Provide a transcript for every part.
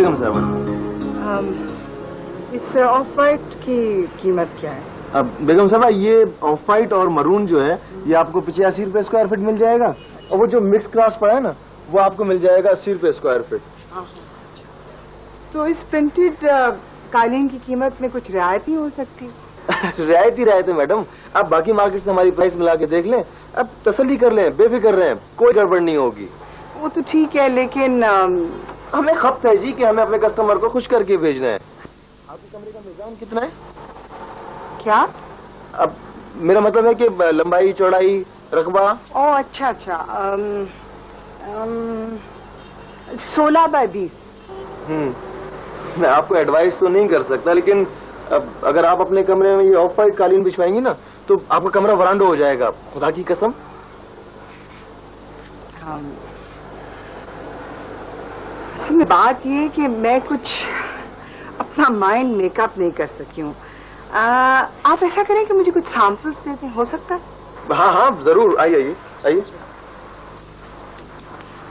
बेगम साहब, इस of white की कीमत क्या है? अब बेगम साहब, ये ऑफ वाइट और मरून जो है ये आपको 85 रुपए स्क्वायर फीट मिल जाएगा, और वो जो मिक्स क्लास पड़ा है ना वो आपको मिल जाएगा 80 रुपए स्क्वायर फीट। तो इस प्रिंटेड कालीन की कीमत में कुछ रियायत नहीं हो सकती? रियायत है मैडम, आप बाकी मार्केट से हमारी प्राइस मिला के देख लें, अब तसल्ली कर लें, बेफिक्र रहें, कोई गड़बड़ नहीं होगी। वो तो ठीक है, लेकिन हमें खपत है जी कि हमें अपने कस्टमर को खुश करके भेजना है। आपके कमरे का निजाम कितना है? क्या? अब मेरा मतलब है कि लंबाई, चौड़ाई, रकबा। ओह अच्छा, 16 बाय 20। मैं आपको एडवाइस तो नहीं कर सकता, लेकिन अब अगर आप अपने कमरे में ये ऑफ वाइट कालीन बिछवाएंगी ना तो आपका कमरा वरांडा हो जाएगा, खुदा की कसम। असल में बात ये है कि मैं कुछ अपना माइंड मेकअप नहीं कर सकी हूँ। आप ऐसा करें कि मुझे कुछ सैंपल्स देते, हो सकता है? हाँ जरूर, आइए।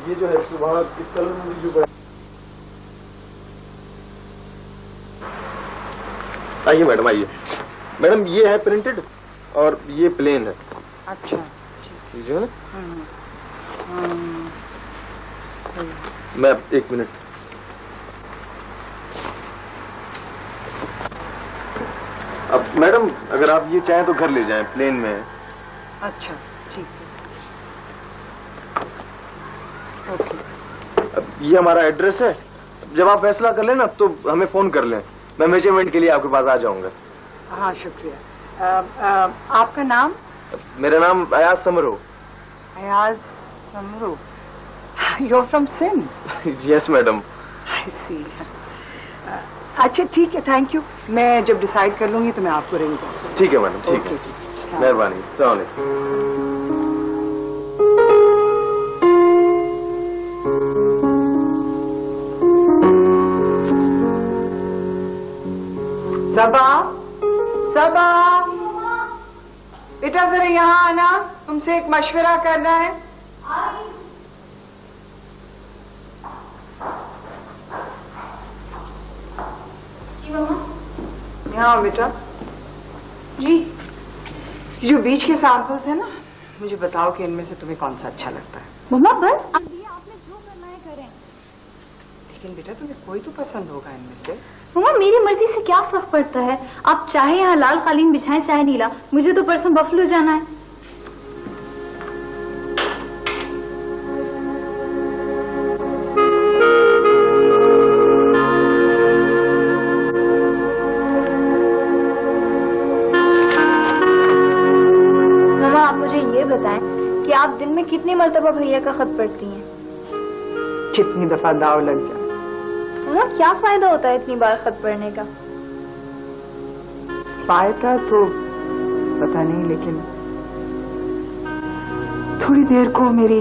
ये जो है वहाँ इस कलर में जो आइए मैडम, आइए मैडम, ये है प्रिंटेड और ये प्लेन है। अच्छा, जो है ना, मैं 1 मिनट। अब मैडम अगर आप ये चाहें तो घर ले जाएं, प्लेन में है। अच्छा ठीक है, ओके। अब ये हमारा एड्रेस है, जब आप फैसला कर लें ना तो हमें फोन कर लें, मैं मेजरमेंट के लिए आपके पास आ जाऊंगा। हाँ शुक्रिया। आपका नाम? मेरा नाम Ayaz Samro. Ayaz Samro? You're from Sindh? Yes madam. I see। अच्छा ठीक है, थैंक यू। मैं जब डिसाइड कर लूंगी तो मैं आपको रिंग करूंगी। ठीक है मैडम, ठीक है, मेहरबानी। अस्सलाम वालेकुम। सबा बेटा जरा यहाँ आना, तुमसे एक मशवरा करना है। यहाँ बेटा। जी। जो बीच के सैंपल्स है ना, मुझे बताओ कि इनमें से तुम्हें कौन सा अच्छा लगता है। मम्मा बस आपने जो करना है करें। लेकिन बेटा तुम्हें कोई तो पसंद होगा इनमें से। मम्मा मेरी मर्जी से क्या फर्क पड़ता है, आप चाहे यहाँ लाल कालीन बिछाएं चाहे नीला, मुझे तो परसों बफलो जाना है। मम्मा आप मुझे ये बताएं कि आप दिन में कितनी मर्तबा भैया का खत पढ़ती हैं? कितनी दफा दाव लग जाए। मम्मा क्या फायदा होता है इतनी बार खत पढ़ने का? फायदा तो पता नहीं, लेकिन थोड़ी देर को मेरी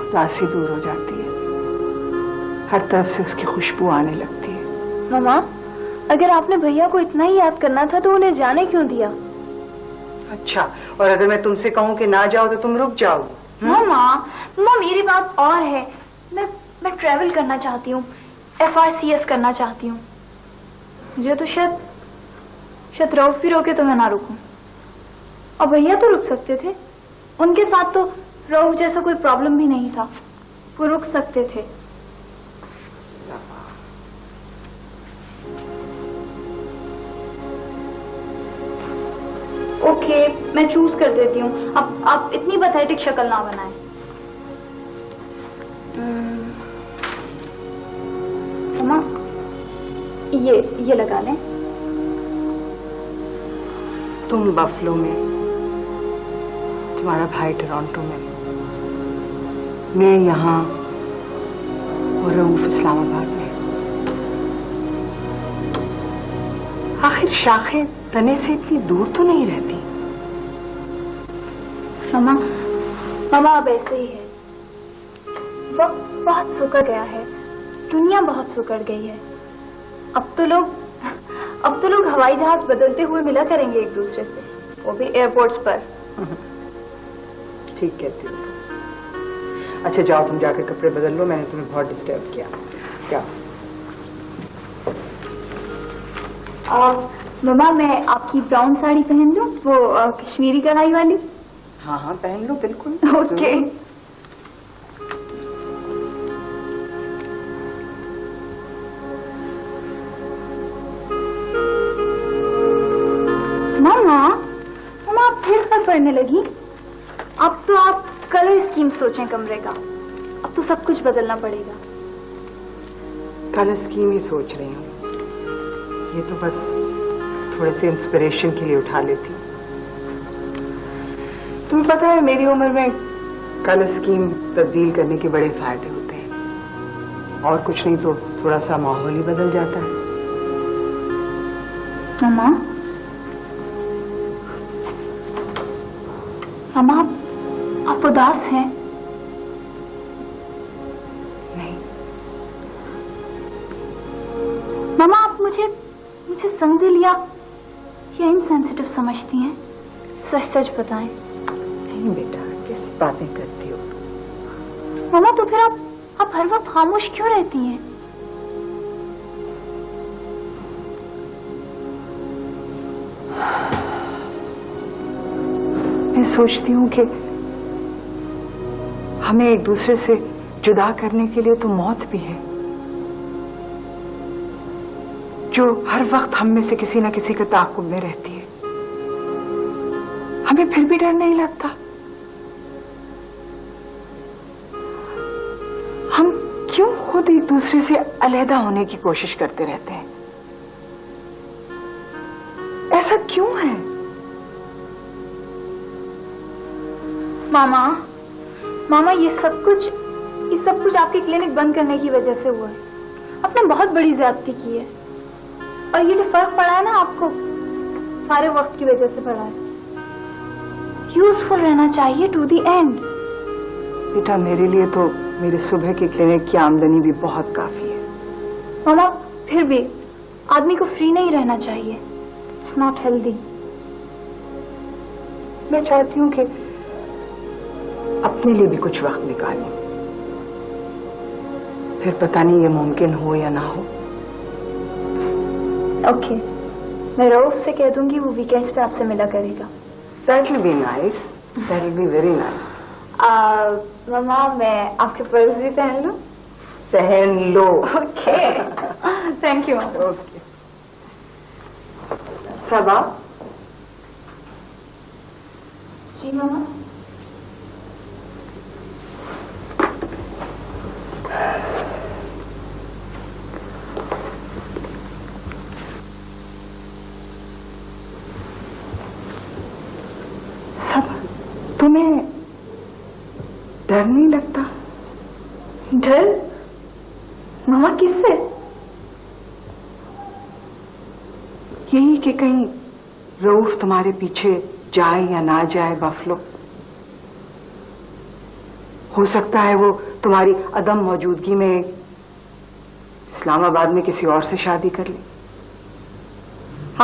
उदासी दूर हो जाती है, हर तरफ से उसकी खुशबू आने लगती है। मम्मा अगर आपने भैया को इतना ही याद करना था तो उन्हें जाने क्यों दिया? अच्छा, और अगर मैं तुमसे कहूँ कि ना जाओ तो तुम रुक जाओगी? मम्मा मेरी बात और है, मैं ट्रेवल करना चाहती हूँ, FRCS करना चाहती हूँ। मुझे तो शायद रऊफ भी रोके तो मैं ना रुकूं, और भैया तो रुक सकते थे, उनके साथ तो रऊफ जैसा कोई प्रॉब्लम भी नहीं था, वो रुक सकते थे। ओके मैं चूज कर देती हूँ, अब आप इतनी पैथेटिक शक्ल ना बनाएं। मम्मा ये लगा लें। तुम बफलो में, तुम्हारा भाई टोरंटो में, मैं यहाँ और रऊफ इस्लामाबाद में। आखिर शाखें तने से इतनी दूर तो नहीं रहती। मम्मा अब ऐसे ही है, वक्त बहुत सुकड़ गया है, दुनिया बहुत सुकड़ गई है। अब तो लोग हवाई जहाज बदलते हुए मिला करेंगे एक दूसरे से, वो भी एयरपोर्ट्स पर। ठीक कहती हो। अच्छा जाओ तुम जाकर कपड़े बदल लो, मैंने तुम्हें बहुत डिस्टर्ब किया। जाओ। मम्मा मैं आपकी ब्राउन साड़ी पहन लूं, वो कश्मीरी कढ़ाई वाली? हाँ हाँ पहन लो बिल्कुल। ओके। मामा आप फिर कब पढ़ने लगी? अब तो आप कलर स्कीम सोचें कमरे का, अब तो सब कुछ बदलना पड़ेगा। कलर स्कीम ही सोच रही हूँ, ये तो बस थोड़े से इंस्पिरेशन के लिए उठा लेती। तुम्हें पता है मेरी उम्र में कलर स्कीम तब्दील करने के बड़े फायदे होते हैं, और कुछ नहीं तो थोड़ा सा माहौल ही बदल जाता है। मामा आप उदास हैं? नहीं। मामा आप मुझे संगदिल या इनसेंसिटिव समझती हैं? सच सच बताएं। नहीं बेटा, कैसी बातें करती हो? मामा तो फिर आप हर वक्त खामोश क्यों रहती हैं? मैं सोचती हूँ कि हमें एक दूसरे से जुदा करने के लिए तो मौत भी है, जो हर वक्त हम में से किसी न किसी के ताक़ुब में रहती है। हमें फिर भी डर नहीं लगता। हम क्यों खुद एक दूसरे से अलहदा होने की कोशिश करते रहते हैं? ऐसा क्यों है? मामा ये सब कुछ आपके क्लिनिक बंद करने की वजह से हुआ है। आपने बहुत बड़ी ज्यादती की है, और ये जो फर्क पड़ा है ना आपको, सारे वक्त की वजह से पड़ा है। यूजफुल रहना चाहिए टू द एंड। बेटा मेरे लिए तो मेरे सुबह की क्लिनिक की आमदनी भी बहुत काफी है। मामा फिर भी आदमी को फ्री नहीं रहना चाहिए, इट्स नॉट हेल्दी। मैं चाहती हूँ कि अपने लिए भी कुछ वक्त निकालूं, फिर पता नहीं ये मुमकिन हो या ना हो। ओके, मैं रऊफ से कह दूंगी वो वीकेंड्स पे आपसे मिला करेगा। That will be nice. That will be very nice. मामा मैं आपके पर्स भी पहन लूं? पहन लो। Okay, thank you. Okay. Saba. जी मामा। तुम्हें डर नहीं लगता? डर? मामा किससे? यही कि कहीं रऊफ तुम्हारे पीछे जाए या ना जाए बफलो। हो सकता है वो तुम्हारी अदम मौजूदगी में इस्लामाबाद में किसी और से शादी कर ले।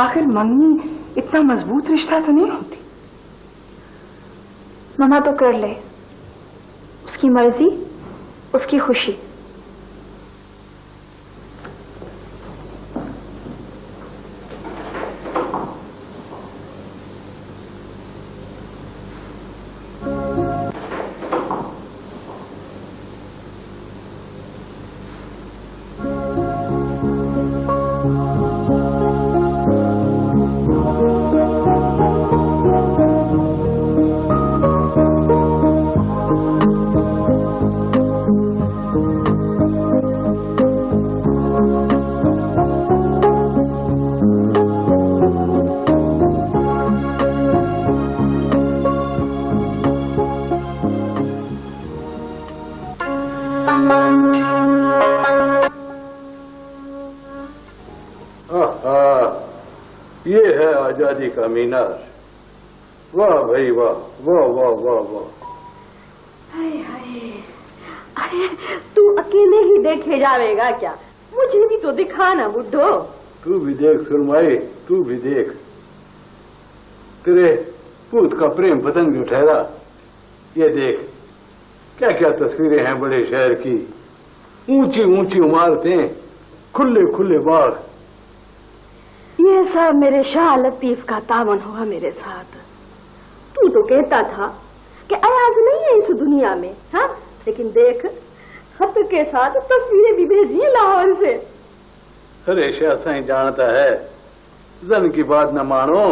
आखिर मंगनी इतना मजबूत रिश्ता तो नहीं होती। मामा तो कर ले, उसकी मर्जी, उसकी खुशी। ये है आजादी का मीनार। वाह भाई वाह, वाह वाह वाह वाह। हाय हाय, अरे तू अकेले ही देखे जाएगा क्या? मुझे भी तो दिखा ना बुड्ढो। तू भी देख सुरमाई, तू भी देख। तेरे पूत का प्रेम पतंग जो ठहरा, ये देख क्या क्या तस्वीरें हैं बड़े शहर की। ऊंची ऊंची इमारतें, खुले खुले बाग। ये सब मेरे शाह लतीफ का तावन हुआ मेरे साथ। तू तो कहता था कि अयाज नहीं है इस दुनिया में, हाँ? लेकिन देख, खत के साथ तस्वीरें भी भेजी लाहौर से। अरे शाह साईं जानता है, जन की बात न मानो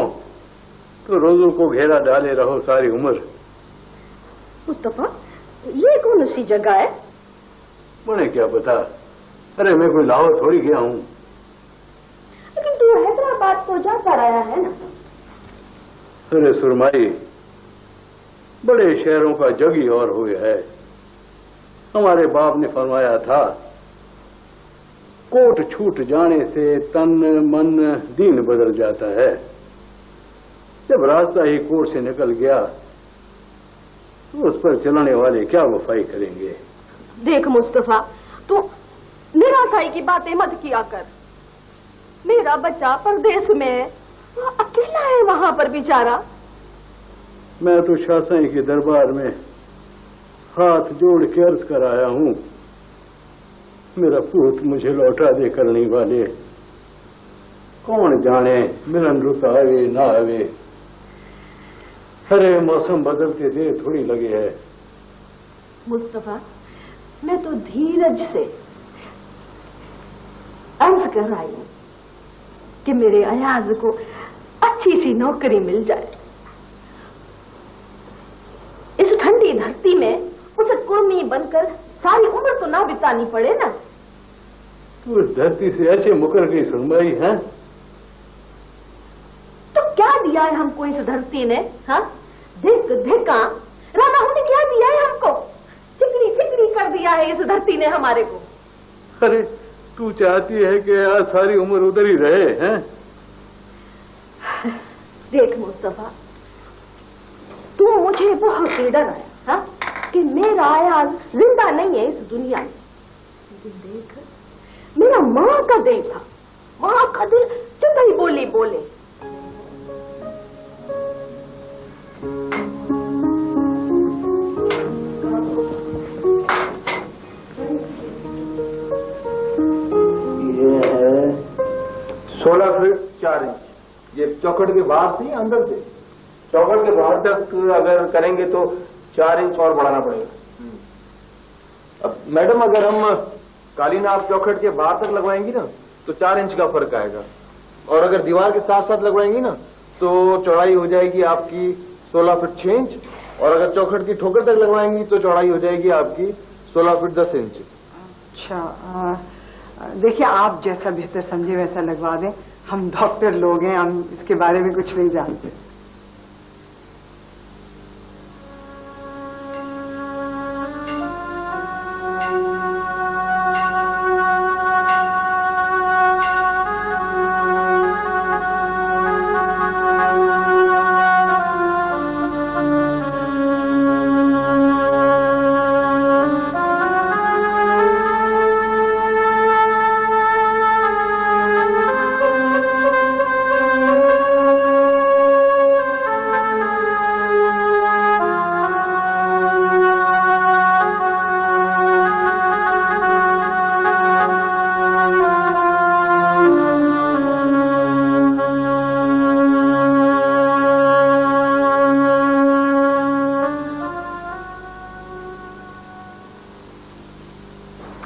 तो रोजों को घेरा डाले रहो सारी उम्र। मुस्तफा, ये कौन सी जगह है? मुझे क्या पता, अरे मैं कोई लाहौर थोड़ी गया हूँ। लेकिन तू हैदराबाद तो जाता रहा है ना? अरे सुरमाई, बड़े शहरों का जग ही और हुआ है। हमारे बाप ने फरमाया था, कोट छूट जाने से तन मन दीन बदल जाता है। जब रास्ता ही कोट से निकल गया तो उस पर चलाने वाले क्या वफाई करेंगे। देख मुस्तफा, तू निराशाई की बातें मत किया कर। मेरा बच्चा परदेश में है, वो अकेला है वहां पर बेचारा। मैं तो शाह साईं के दरबार में हाथ जोड़ के अर्ज कर आया हूँ, मेरा पूत मुझे लौटा दे करने वाले। कौन जाने मिलन रुक आवे ना आवे। अरे मौसम बदलते देर थोड़ी लगे है। मुस्तफा, मैं तो धीरज से अर्ज कर आई हूं कि मेरे अयाज को अच्छी सी नौकरी मिल जाए। इस ठंडी धरती में उसे कुर्मी बनकर सारी उम्र तो ना बितानी पड़े ना। तू इस धरती से ऐसे मुकर गई सुरमाई है। तो क्या दिया है हमको इस धरती ने, हाँ? धिक धिका रामाहू ने क्या दिया है हमको? चिकनी चिकनी कर दिया है इस धरती ने हमारे को। अरे तू चाहती है कि आज सारी उम्र उधर ही रहे हैं? देख मुस्तफा, तू मुझे बहुत ही डरा है, हाँ? कि मेरा अयाज जिंदा नहीं है इस दुनिया में। लेकिन देख, मेरा माँ का दिल था, माँ का दिल जब ही बोली बोले। ये है 16 फीट 4 इंच। ये चौखट के बाहर से या अंदर से? चौखट के बाहर तक अगर करेंगे तो 4 इंच और बढ़ाना पड़ेगा। अब मैडम, अगर हम कालीन आप चौखट के बाहर तक लगवाएंगी ना तो 4 इंच का फर्क आएगा, और अगर दीवार के साथ साथ लगवाएंगी ना तो चौड़ाई हो जाएगी आपकी 16 फीट 6 इंच, और अगर चौखट की ठोकर तक लगवाएंगी तो चौड़ाई हो जाएगी आपकी 16 फीट 10 इंच। अच्छा, देखिए, आप जैसा बेहतर समझे वैसा लगवा दें। हम डॉक्टर लोग हैं, हम इसके बारे में कुछ नहीं जानते।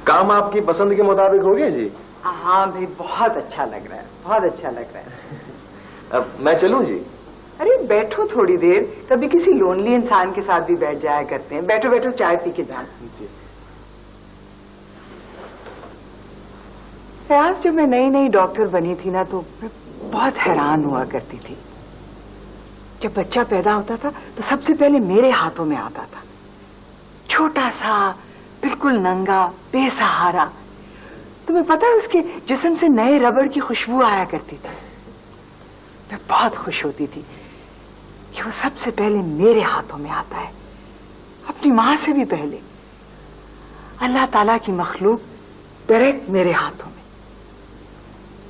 काम आपकी पसंद के मुताबिक हो गया जी? हाँ भाई, बहुत अच्छा लग रहा है, बहुत अच्छा लग रहा है। अब मैं चलूं जी? अरे बैठो थोड़ी देर, कभी किसी लोनली इंसान के साथ भी बैठ जाया करते हैं। बैठो बैठो, चाय पी के जाओ। आज जब मैं नई नई डॉक्टर बनी थी ना तो मैं बहुत हैरान हुआ करती थी। जब बच्चा पैदा होता था तो सबसे पहले मेरे हाथों में आता था, छोटा सा, बिल्कुल नंगा, बेसहारा। तुम्हें पता है उसके जिस्म से नए रबड़ की खुशबू आया करती थी। मैं बहुत खुश होती थी कि वो सबसे पहले मेरे हाथों में आता है, अपनी माँ से भी पहले। अल्लाह ताला की मखलूक डायरेक्ट मेरे हाथों में,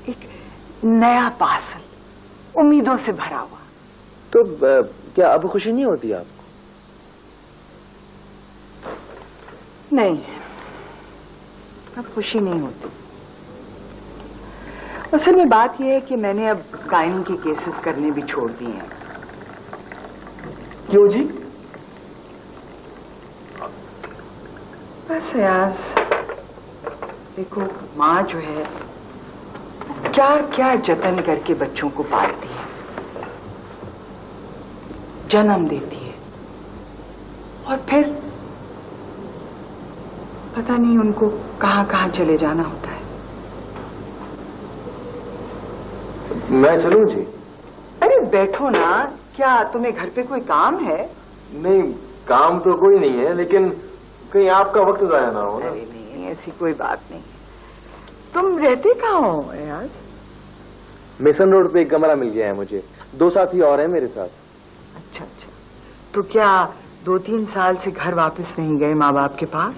एक नया पार्सल, उम्मीदों से भरा हुआ। तो क्या अब खुशी नहीं होती आपको? नहीं, अब खुशी नहीं होती। असल में बात यह है कि मैंने अब गायन के केसेस करने भी छोड़ दिए हैं। क्यों जी? बस यार, देखो माँ जो है क्या क्या जतन करके बच्चों को पालती है, जन्म देती है, और फिर पता नहीं उनको कहाँ कहाँ चले जाना होता है। मैं चलूं जी? अरे बैठो ना, क्या तुम्हें घर पे कोई काम है? नहीं, काम तो कोई नहीं है, लेकिन कहीं आपका वक्त जाया ना हो ना। अरे नहीं, ऐसी कोई बात नहीं। तुम रहते कहाँ हो यार? मिशन रोड पे एक कमरा मिल गया है मुझे, 2 साथी और हैं मेरे साथ। अच्छा अच्छा, तो क्या 2-3 साल से घर वापस नहीं गए माँ बाप के पास?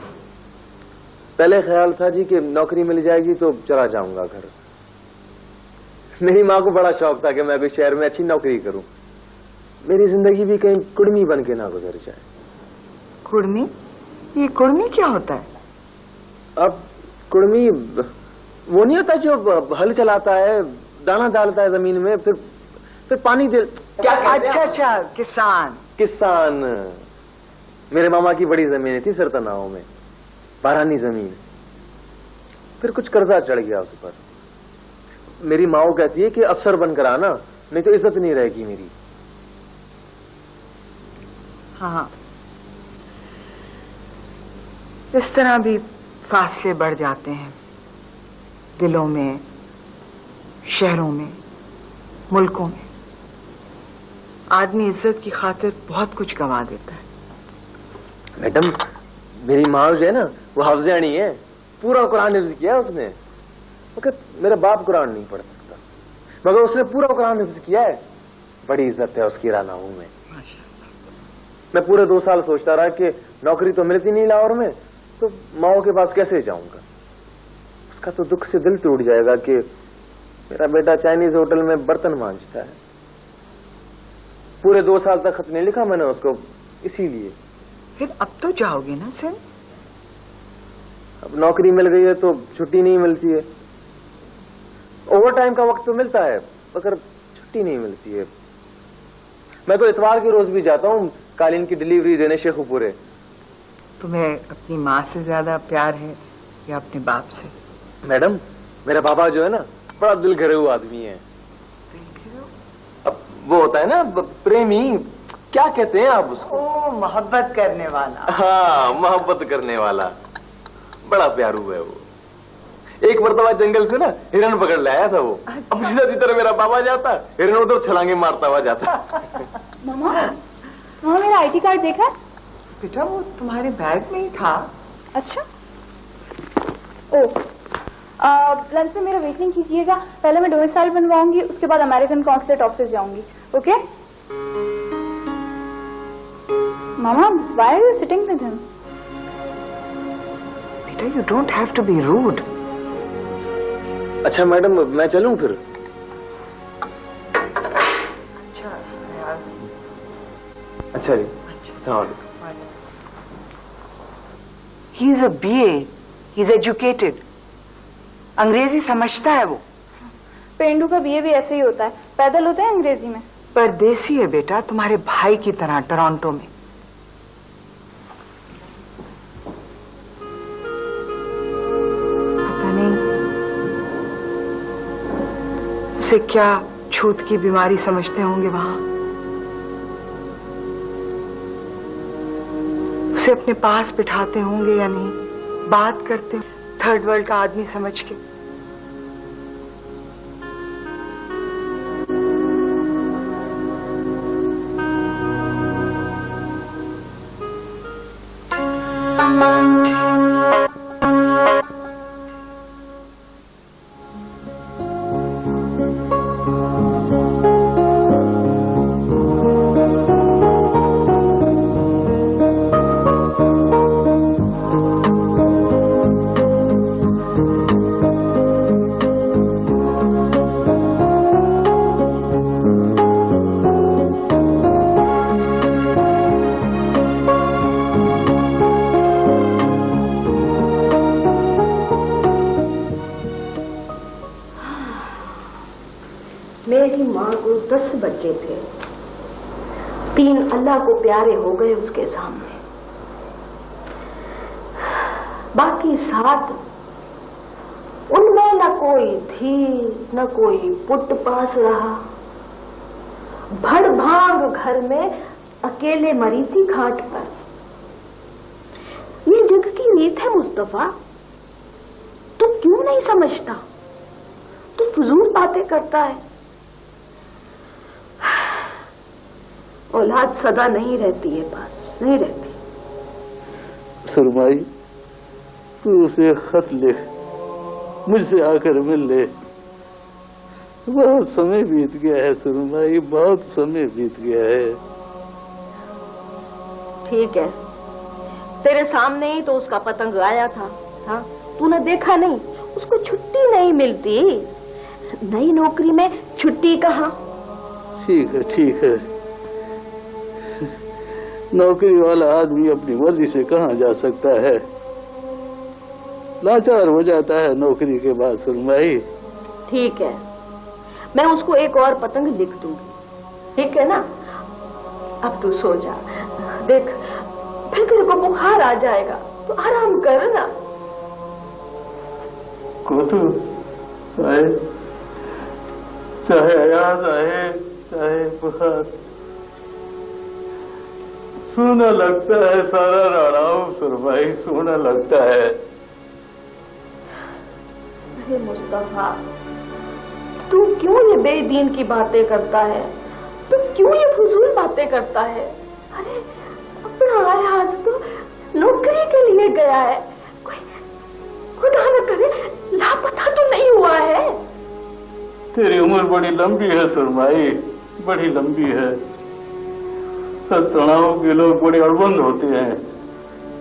पहले ख्याल था जी कि नौकरी मिल जाएगी तो चला जाऊंगा घर। मेरी माँ को बड़ा शौक था कि मैं कोई शहर में अच्छी नौकरी करूं, मेरी जिंदगी भी कहीं कुड़मी बन के ना गुजर जाए। कुड़मी? ये कुड़मी क्या होता है? अब कुड़मी वो नहीं होता जो हल चलाता है, दाना डालता है जमीन में, फिर पानी दे। क्या? अच्छा अच्छा, किसान। किसान। मेरे मामा की बड़ी जमीन थी सरतनाओं में, बारानी जमीन। फिर कुछ कर्जा चढ़ गया उस पर। मेरी माँ कहती है कि अफसर बनकर आना, नहीं तो इज्जत नहीं रहेगी मेरी। हाँ, इस तरह भी फासले बढ़ जाते हैं दिलों में, शहरों में, मुल्कों में। आदमी इज्जत की खातिर बहुत कुछ गंवा देता है। मैडम, मेरी माँ जो है ना, वो हाफजानी है, पूरा कुरान हिफ्ज किया उसने। मगर मेरा बाप कुरान नहीं पढ़ सकता, मगर उसने पूरा कुरान हिफ्ज किया है। बड़ी इज्जत है उसकी रानाऊ में। मैं पूरे 2 साल सोचता रहा कि नौकरी तो मिलती नहीं लाहौर में, तो माओ के पास कैसे जाऊंगा। उसका तो दुख से दिल टूट जाएगा कि मेरा बेटा चाइनीज होटल में बर्तन मांजता है। पूरे 2 साल तक खत नहीं लिखा मैंने उसको, इसीलिए। फिर अब तो जाओगे ना सर? अब नौकरी मिल गई है तो छुट्टी नहीं मिलती है। ओवर टाइम का वक्त तो मिलता है, मगर छुट्टी नहीं मिलती है। मैं तो इतवार के रोज भी जाता हूँ कालीन की डिलीवरी देने शेखुपुरे। तुम्हें अपनी माँ से ज्यादा प्यार है या अपने बाप से? मैडम, मेरा बाबा जो है ना, बड़ा दिल घरेलू आदमी है। अब वो होता है ना प्रेमी, क्या कहते हैं आप उसको? ओ, मोहब्बत करने वाला। हाँ, मोहब्बत करने वाला। बड़ा प्यारू है वो। एक मरतबा जंगल से ना हिरन पकड़ लाया था वो। अब सीधी तरह मेरा बाबा जाता, हिरन उधर छलांगे मारता हुआ जाता। मामा, मामा मेरा आईडी कार्ड देखा है? बेटा वो तुम्हारे बैग में ही था। अच्छा। ओ, लंच में मेरा वेट नहीं कीजिएगा। पहले मैं डोमिसाइल बनवाऊंगी, उसके बाद अमेरिकन कॉन्सुलेट ऑफिस जाऊंगी। ओके मामा, why are you sitting with him? बेटा, you don't have to be rude. अच्छा मैडम, मैं चलूं फिर? अच्छा जी, he is a BA, he is educated. अंग्रेजी समझता है वो। पेंडू का BA भी ऐसे ही होता है, पैदल होते हैं अंग्रेजी में। परदेसी है बेटा, तुम्हारे भाई की तरह टोरंटो में। पता नहीं उसे क्या छूत की बीमारी समझते होंगे वहां। उसे अपने पास बिठाते होंगे या नहीं, बात करते थर्ड वर्ल्ड का आदमी समझ के। मेरी माँ को 10 बच्चे थे, 3 अल्लाह को प्यारे हो गए उसके सामने, बाकी 7 उनमें न कोई थी न कोई पुट पास रहा। भड़ भांग घर में अकेले मरी थी खाट पर। ये जग की नीत है मुस्तफा, तू क्यों नहीं समझता? तू फजूल बातें करता है। औलाद सदा नहीं रहती है पास, नहीं रहती। सुरमाई, तू उसे खत लिख, मुझसे आकर मिल ले। बहुत समय बीत गया है सुरमाई, बहुत समय बीत गया है। ठीक है, तेरे सामने ही तो उसका पतंग आया था। हाँ, तूने देखा नहीं? उसको छुट्टी नहीं मिलती। नई नौकरी में छुट्टी कहाँ? ठीक है, ठीक है। नौकरी वाला आदमी अपनी मर्जी से कहाँ जा सकता है, लाचार हो जाता है नौकरी के बाद सुरमाई। ठीक है, मैं उसको एक और पतंग लिख दूंगी, ठीक है ना? अब तू सो जा। देख, फिर तेरे को बुखार आ जाएगा, तो आराम कर ना। कोतू आए, चाहे अयाज आए चाहे बुखार, सोना लगता है सारा राणाओ सुरमाई, सोना लगता है। अरे मुस्तफा, तू क्यों ये बेदीन की बातें करता है? तू क्यों ये फजूल बातें करता है? अरे अपना अयाज तो नौकरी के लिए गया है, कोई खुदा न करे लापता तो नहीं हुआ है। तेरी उम्र बड़ी लंबी है सुरमाई, बड़ी लंबी है। सब तनाव के लोग बड़े अड़बंद होते हैं,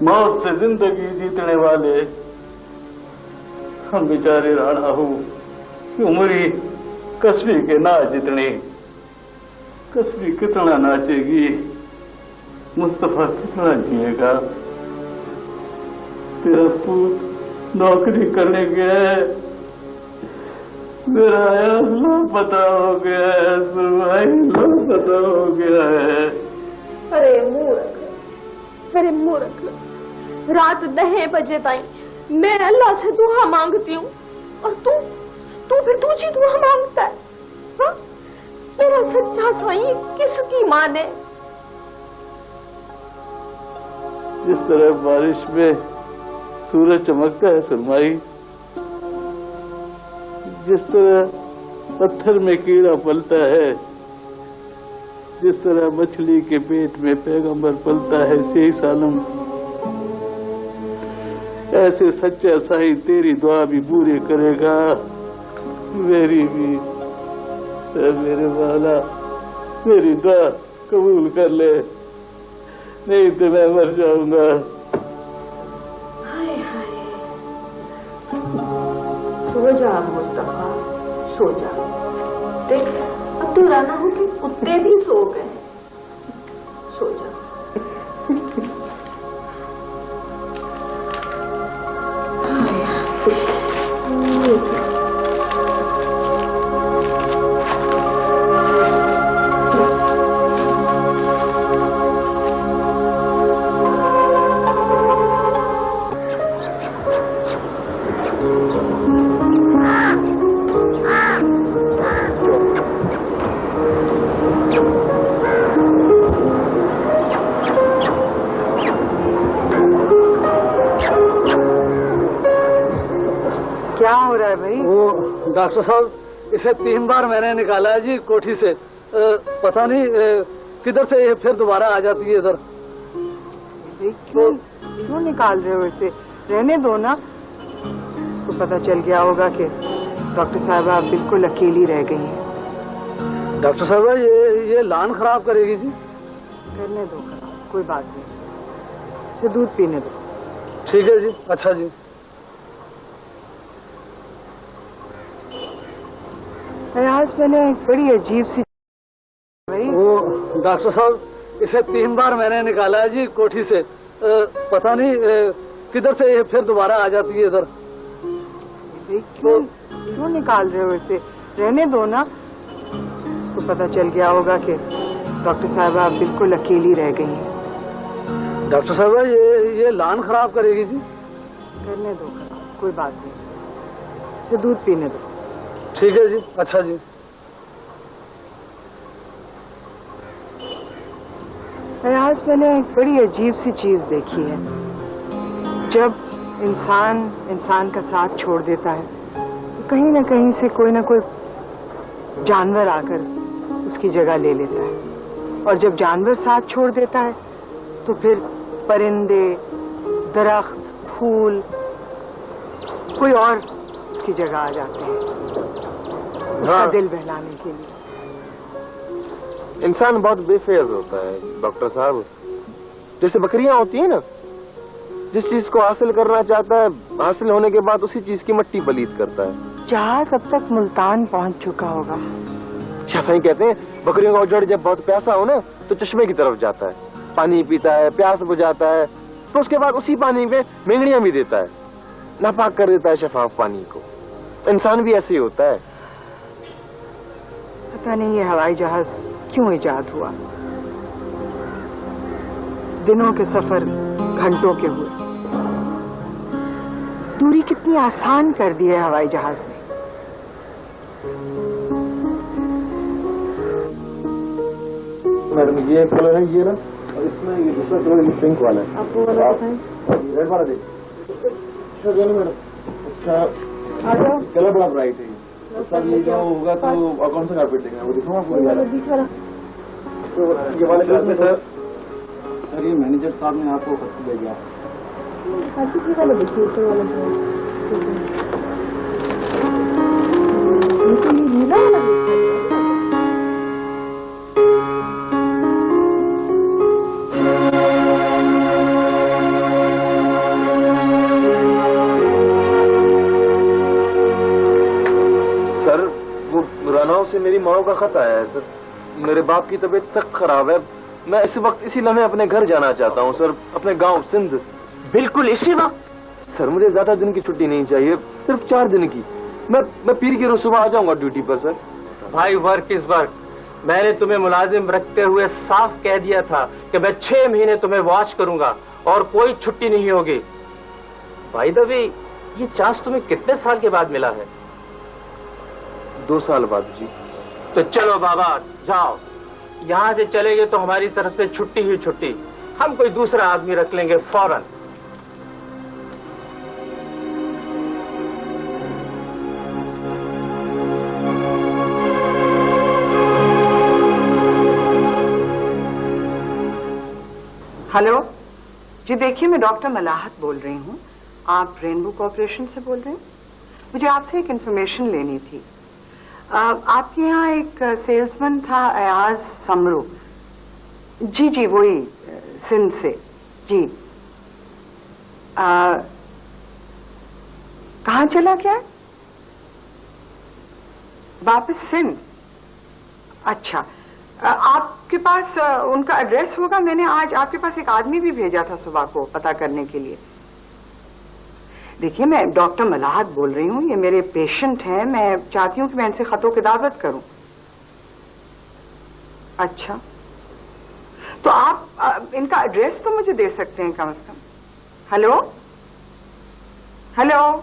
मौत से जिंदगी जीतने वाले हम बेचारे राणा हो। उम्री कसबी के नाच जितनी, कसबी कितना नाचेगी, मुस्तफा कितना जिएगा। तेरा पूत नौकरी करने गया है, मेरा लापता हो गया है सुरमाई, लापता हो गया है। अरे मूर्ख, अरे मूर्ख, रात 10 बजे ताई मैं अल्लाह से दुआ मांगती हूँ और तू फिर दूसरी दुआ मांगता है। हाँ? मेरा सच्चा साईं किसकी माने? जिस तरह बारिश में सूरज चमकता है सुरमाई, जिस तरह पत्थर में कीड़ा पलता है, जिस तरह मछली के पेट में पैगंबर पलता है सही सालम, ऐसे सच्चा साईं तेरी दुआ भी पूरी करेगा, मेरी भी। मेरे वाला, मेरी दुआ कबूल कर ले, नहीं तो मैं मर जाऊंगा। हाय हाय, सो जा मुस्तफा, सो जा। देख, अब तो राना हो के कुत्ते भी सो गए, सो जा। क्या हो रहा है भाई? वो डॉक्टर साहब, इसे 3 बार मैंने निकाला है जी कोठी से, पता नहीं किधर से ये फिर दोबारा आ जाती है इधर। क्यों निकाल रहे हो इसे? रहने दो ना, उसको पता चल गया होगा कि डॉक्टर साहबा आप बिल्कुल अकेली रह गई हैं। डॉक्टर साहब, ये लान खराब करेगी जी। करने दो खराब, कोई बात नहीं, इसे दूध पीने दो। ठीक है जी, अच्छा जी। आज मैंने बड़ी अजीब सी भाई। वो डॉक्टर साहब, इसे 3 बार मैंने निकाला है जी कोठी से, पता नहीं किधर से ये फिर दोबारा आ जाती है इधर। क्यों निकाल रहे हो इसे? रहने दो ना, उसको पता चल गया होगा कि डॉक्टर साहबा आप बिल्कुल अकेली रह गई हैं। डॉक्टर साहबा ये लान खराब करेगी जी। करने दो खराब, कोई बात नहीं, उसे दूध पीने दो। ठीक है जी। अच्छा जी। आज मैंने एक बड़ी अजीब सी चीज देखी है। जब इंसान का साथ छोड़ देता है तो कहीं ना कहीं से कोई ना कोई जानवर आकर उसकी जगह ले लेता है, और जब जानवर साथ छोड़ देता है तो फिर परिंदे, दरख्त, फूल कोई और उसकी जगह आ जाते हैं उसका दिल बहलाने के लिए। इंसान बहुत बेफेज होता है डॉक्टर साहब। जैसे बकरियां होती है ना, जिस चीज को हासिल करना चाहता है, हासिल होने के बाद उसी चीज की मट्टी पलीत करता है। जहाज अब तक मुल्तान पहुंच चुका होगा। शाह साईं कहते हैं बकरियों का उजड़ जब बहुत प्यासा हो ना तो चश्मे की तरफ जाता है, पानी पीता है, प्यास बुझाता है, तो उसके बाद उसी पानी में मेंगड़ियां भी देता है, नापाक कर देता है शफाफ पानी को। इंसान भी ऐसे ही होता है। पता नहीं ये हवाई जहाज क्यों इजाद हुआ। दिनों के सफर घंटों के हुए, दूरी कितनी आसान कर दी है हवाई जहाज ने। मैडम ये कलर है, ये ना, और इसमें ये दूसरा कलर ये पिंक वाला है। आपको वाला बताएं? रेड वाला देखिए। मैडम अच्छा कलर बड़ा ब्राइट है। सब ये जो होगा तो कौन सा कारपेट देंगे वो दिखाऊं आपको? ये वाले कलर में सर ये मैनेजर साहब ने आपको खत भेजा। सर वो रनाव से मेरी माँ का खत आया है सर। मेरे बाप की तबीयत सख्त खराब है। मैं इस वक्त इसी लम्हे अपने घर जाना चाहता हूँ सर, अपने गांव सिंध। बिल्कुल इसी वक्त? सर मुझे ज्यादा दिन की छुट्टी नहीं चाहिए, सिर्फ 4 दिन की। मैं पीर की रोज सुबह आ जाऊंगा ड्यूटी पर सर। भाई वर्क इज वर्क। मैंने तुम्हें मुलाजिम रखते हुए साफ कह दिया था कि मैं 6 महीने तुम्हें वॉच करूंगा और कोई छुट्टी नहीं होगी। भाई दबी ये चांस तुम्हें कितने साल के बाद मिला है? 2 साल बाद जी। तो चलो बाबा जाओ, यहाँ से चलेंगे तो हमारी तरफ से छुट्टी ही छुट्टी। हम कोई दूसरा आदमी रख लेंगे फौरन। हेलो जी, देखिए मैं डॉक्टर मलाहत बोल रही हूँ। आप रेनबो कॉर्पोरेशन से बोल रहे हैं? मुझे आपसे एक इन्फॉर्मेशन लेनी थी। आपके यहाँ एक सेल्समैन था अयाज समरू। जी जी वही, सिंध से जी। कहाँ चला गया? वापस सिंध? अच्छा, आपके पास उनका एड्रेस होगा? मैंने आज आपके पास एक आदमी भी भेजा था सुबह को पता करने के लिए। देखिए मैं डॉक्टर मलाहत बोल रही हूँ, ये मेरे पेशेंट हैं। मैं चाहती हूँ कि मैं इनसे खतों की दावत करूं। अच्छा, तो आप इनका एड्रेस तो मुझे दे सकते हैं कम से कम। Hello hello,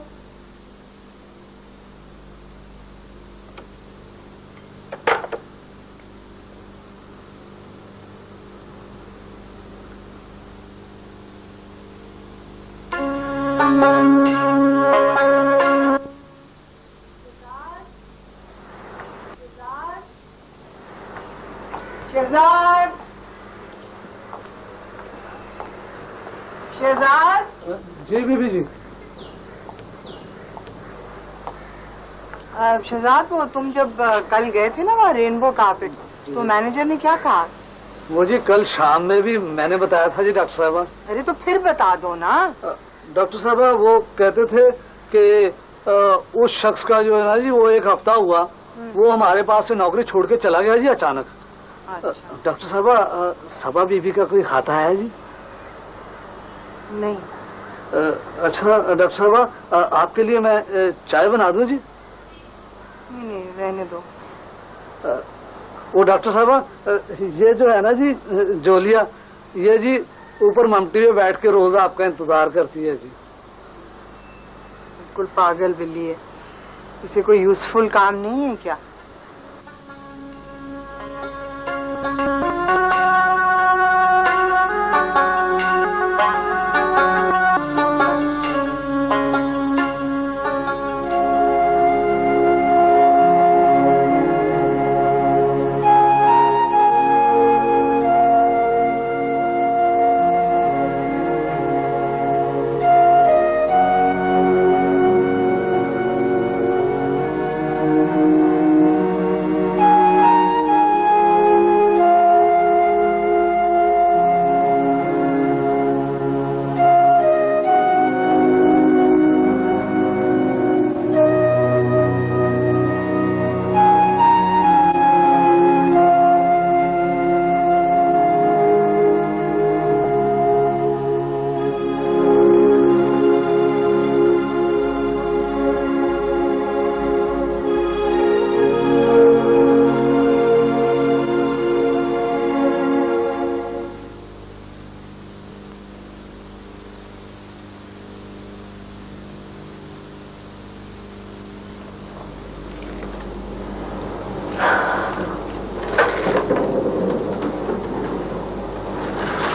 Shahzad, Shahzad. जी बीबी जी। शहजाद, वो तुम जब कल गए थे ना वहाँ रेनबो कारपेट, तो मैनेजर ने क्या कहा? वो जी कल शाम में भी मैंने बताया था जी डॉक्टर साहबा। अरे तो फिर बता दो ना। डॉक्टर साहबा वो कहते थे कि उस शख्स का जो है ना जी, वो 1 हफ्ता हुआ वो हमारे पास से नौकरी छोड़ के चला गया जी अचानक। अच्छा। डॉक्टर साहबा, सबा बीबी का कोई खाता है जी? नहीं। अच्छा डॉक्टर साहबा, आपके लिए मैं चाय बना दूं जी? नहीं रहने दो। वो डॉक्टर साहब, ये जो है ना जी जोलिया, ये जी ऊपर ममटी में बैठ के रोज आपका इंतजार करती है जी। बिल्कुल पागल बिल्ली है, इसे कोई यूजफुल काम नहीं है क्या?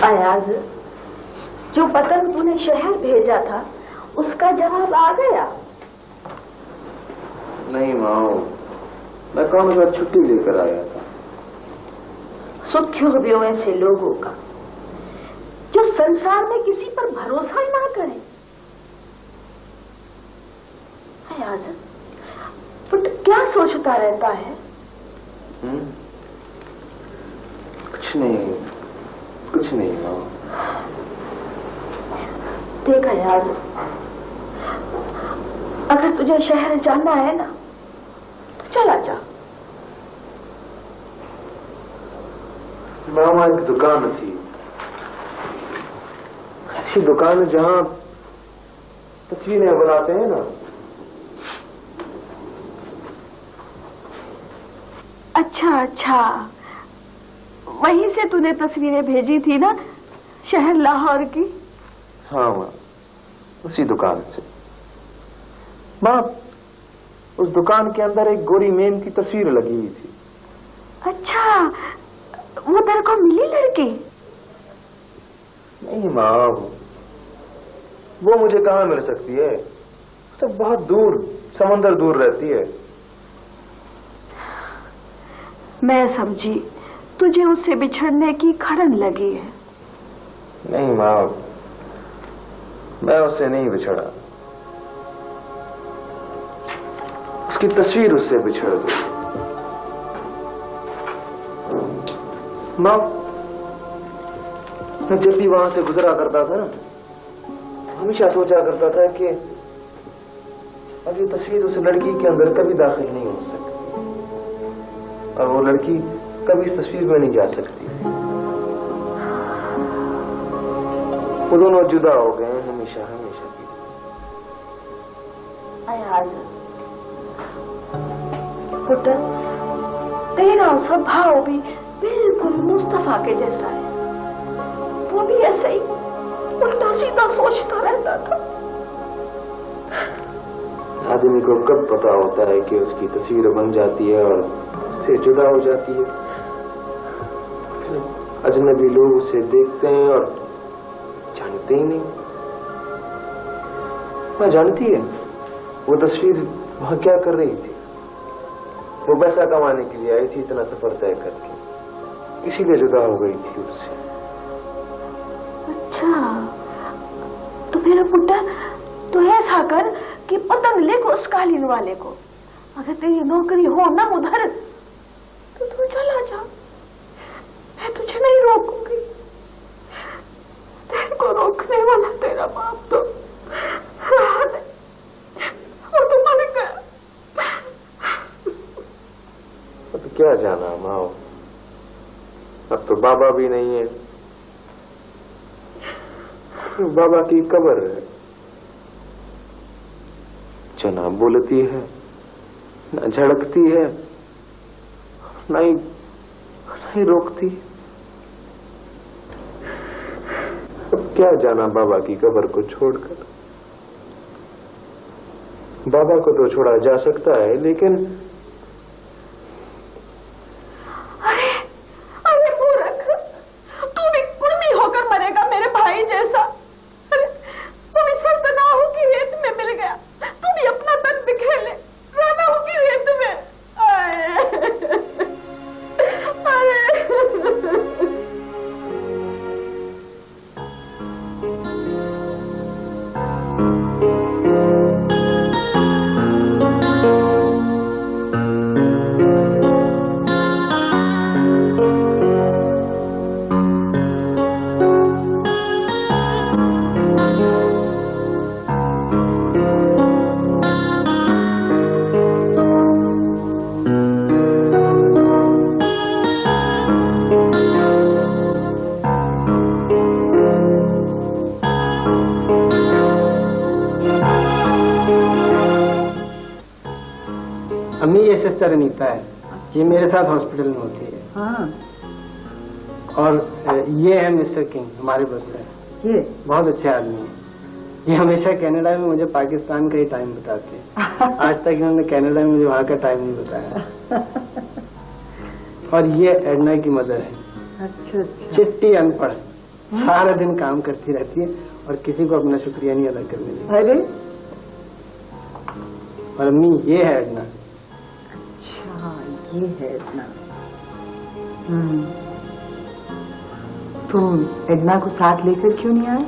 अयाज, जो पतंग तूने शहर भेजा था उसका जवाब आ गया? नहीं माओ, मैं कौन सा छुट्टी लेकर आया था। सुर्खियों भी ऐसे लोगों का जो संसार में किसी पर भरोसा ना करें। अयाज, पुट क्या सोचता रहता है? कुछ नहीं, कुछ नहीं माओ। देख अयाज, अगर तुझे शहर जाना है ना तो चला जा। मामा एक दुकान थी, ऐसी दुकान जहां तस्वीरें बनाते हैं ना। अच्छा अच्छा, वहीं से तूने तस्वीरें भेजी थी ना शहर लाहौर की? हाँ माँ, उसी दुकान से। माँ, उस दुकान के अंदर एक गोरी मेम की तस्वीर लगी हुई थी। अच्छा, वो तेरे को मिली लड़की? नहीं माँ, वो मुझे कहाँ मिल सकती है, तो बहुत दूर, समंदर दूर रहती है। मैं समझी तुझे उससे बिछड़ने की खड़न लगी है। नहीं माँ, मैं उससे नहीं बिछड़ा, उसकी तस्वीर उससे बिछड़ गई। माँ, मैं जब भी वहां से गुजरा करता था ना, हमेशा सोचा करता था कि अब ये तस्वीर उस लड़की के अंदर कभी दाखिल नहीं हो सकती और वो लड़की कभी इस तस्वीर में नहीं जा सकती। वो दोनों जुदा हो गए हमेशा हमेशा की। अयाज, पुत्र, तेरा स्वभाव भी बिल्कुल मुस्तफा के जैसा है। वो भी ऐसे ही उल्टा सीधा सोचता रहता था। आदमी को कब पता होता है कि उसकी तस्वीर बन जाती है और उससे जुदा हो जाती है। अजनबी लोग उसे देखते हैं और जानते ही नहीं। मैं जानती है वो तस्वीर वहां क्या कर रही थी। वो पैसा कमाने के लिए आई थी, इतना सफर तय करके, इसीलिए जुदा हो गई थी उससे। अच्छा, तो मेरा पुट्टा तो ऐसा कर कि पतंग ले उस कालीन वाले को। अगर तेरी नौकरी हो ना उधर तो तू चला जा, मैं तुझे नहीं रोकूंगी। तेरे को रोकने वाला तेरा बाप तो रहा नहीं, वो तो मर गया। अब क्या जाना माओ, अब तो बाबा भी नहीं है। बाबा की कब्र है, ना बोलती है, ना झड़कती है, ना ही ही रोकती। क्या जाना बाबा की कब्र को छोड़कर। बाबा को तो छोड़ा जा सकता है, लेकिन अरे मूर्ख, तू भी कुर्मी होकर मरेगा मेरे भाई जैसा। अरे तू भी सरदनाहों की रेत में मिल गया, तू भी अपना तन बिखेर ले रानाओं की रेत में। अम्मी, ये सिस्टर अनीता है, ये मेरे साथ हॉस्पिटल में होती है। हाँ, और ये है मिस्टर किंग, हमारे बस ये बहुत अच्छे आदमी हैं। ये हमेशा कनाडा में मुझे पाकिस्तान का ही टाइम बताते हैं। आज तक इन्होंने कनाडा में मुझे वहाँ का टाइम नहीं बताया। और ये एडना की मदर है। अच्छा अच्छा। चिट्टी अनपढ़, सारा दिन काम करती रहती है और किसी को अपना शुक्रिया नहीं अदा करने देती। अरे और अम्मी, ये है एडना। अच्छा, ये है एडना। तुम एडना को साथ लेकर क्यों नहीं आए?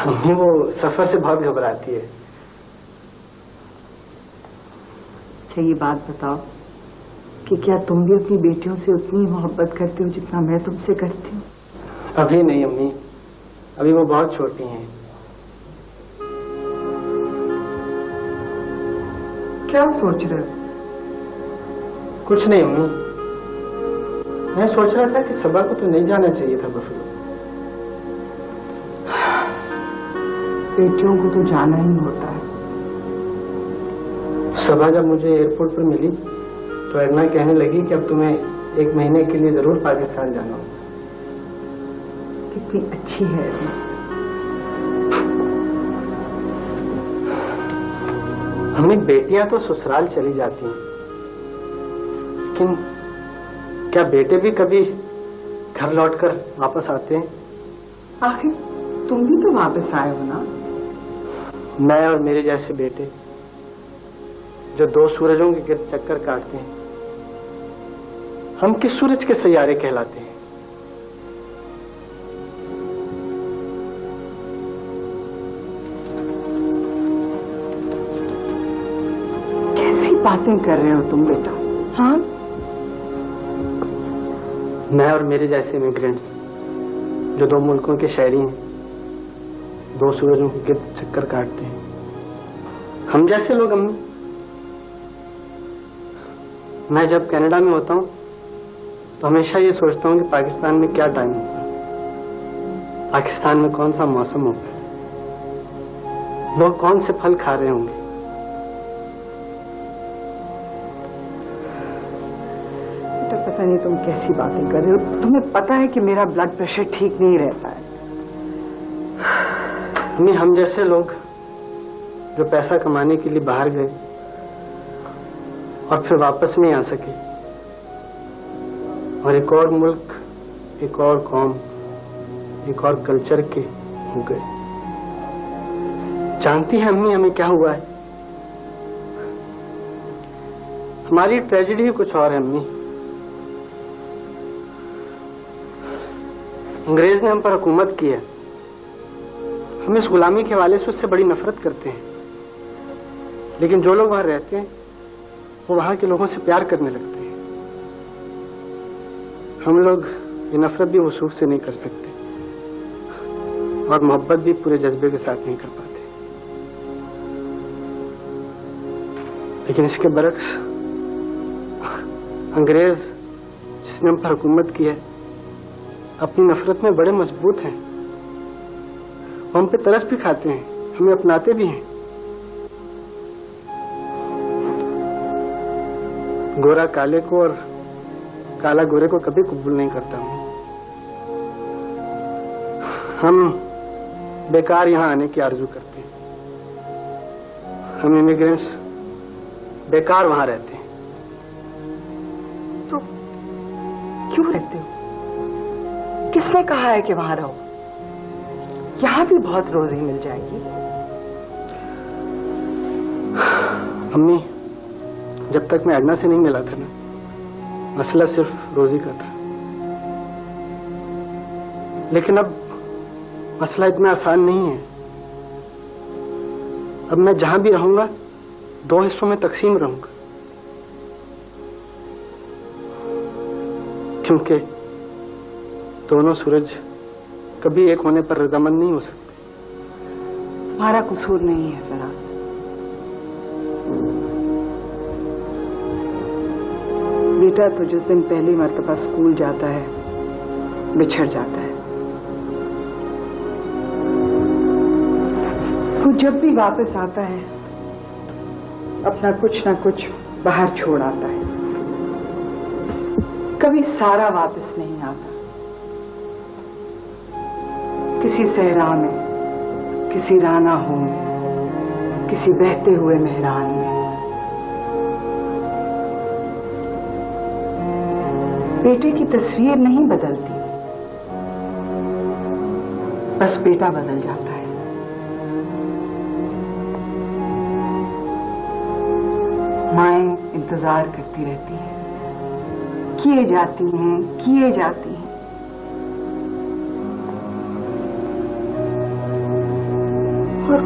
अम्मी, वो सफर से बहुत घबराती है। अच्छा, ये बात बताओ कि क्या तुम भी अपनी बेटियों से उतनी मोहब्बत करते हो जितना मैं तुमसे करती हूँ? अभी नहीं अम्मी, अभी वो बहुत छोटी हैं। क्या सोच रहे हो? कुछ नहीं अम्मी, मैं सोच रहा था कि सबा को तो नहीं जाना चाहिए था बफलो। बेटियों को तो जाना ही होता है। सबा जब मुझे एयरपोर्ट पर मिली तो एडना कहने लगी कि अब तुम्हें 1 महीने के लिए जरूर पाकिस्तान जाना होगा। कितनी अच्छी है एडना। हमें बेटियां तो ससुराल चली जाती हैं, लेकिन क्या बेटे भी कभी घर लौटकर वापस आते हैं? आखिर तुम भी तो वापस आए हो ना। मैं और मेरे जैसे बेटे जो 2 सूरजों के गिर्द चक्कर काटते हैं, हम किस सूरज के सैयारे कहलाते हैं? कैसी बातें कर रहे हो तुम बेटा? हाँ, मैं और मेरे जैसे इमिग्रेंट्स जो 2 मुल्कों के शहरी हैं, 2 सूरजों के गिर्द चक्कर काटते हैं, हम जैसे लोग। अम्मी, मैं जब कनाडा में होता हूँ तो हमेशा ये सोचता हूँ कि पाकिस्तान में क्या टाइम होगा, पाकिस्तान में कौन सा मौसम होगा, लोग कौन से फल खा रहे होंगे। तो पता नहीं तुम कैसी बातें कर रहे हो। तुम्हें पता है कि मेरा ब्लड प्रेशर ठीक नहीं रहता है। अम्मी, हम जैसे लोग जो पैसा कमाने के लिए बाहर गए और फिर वापस नहीं आ सके और एक और मुल्क, एक और कौम, एक और कल्चर के हो गए। जानती है अम्मी हमें क्या हुआ है? हमारी ट्रेजेडी ही कुछ और है अम्मी। अंग्रेज ने हम पर हुकूमत की है, हम इस गुलामी के हवाले से उससे बड़ी नफरत करते हैं, लेकिन जो लोग वहां रहते हैं वो वहां के लोगों से प्यार करने लगते हैं। हम लोग ये नफरत भी वसूख से नहीं कर सकते और मोहब्बत भी पूरे जज्बे के साथ नहीं कर पाते। लेकिन इसके बरक्स अंग्रेज जिसने हम पर हुकूमत की है अपनी नफरत में बड़े मजबूत हैं। वो हम पे तरस भी खाते हैं, हमें अपनाते भी हैं। गोरा काले को और काला गोरे को कभी कबूल नहीं करता हूँ। हम बेकार यहाँ आने की आरजू करते हैं। हम इमिग्रेंट्स बेकार वहां रहते हैं। तो क्यों रहते हो? किसने कहा है कि वहां रहो? यहाँ भी बहुत रोजी मिल जाएगी। अम्मी, जब तक मैं अडना से नहीं मिला था ना, मसला सिर्फ रोजी का था। लेकिन अब मसला इतना आसान नहीं है। अब मैं जहां भी रहूंगा 2 हिस्सों में तकसीम रहूंगा, क्योंकि दोनों सूरज कभी एक होने पर रजामंद नहीं हो सकते। तुम्हारा कसूर नहीं है फराज। बेटा तो जिस दिन पहली मर्तबा स्कूल जाता है बिछड़ जाता है। वो जब भी वापस आता है अपना कुछ ना कुछ बाहर छोड़ आता है। कभी सारा वापस नहीं आता। किसी सहरा में, किसी राना हो में, किसी बहते हुए मेहरान में। बेटे की तस्वीर नहीं बदलती, बस बेटा बदल जाता है। माएं इंतजार करती रहती हैं, किए जाती हैं, किए जाती हैं। और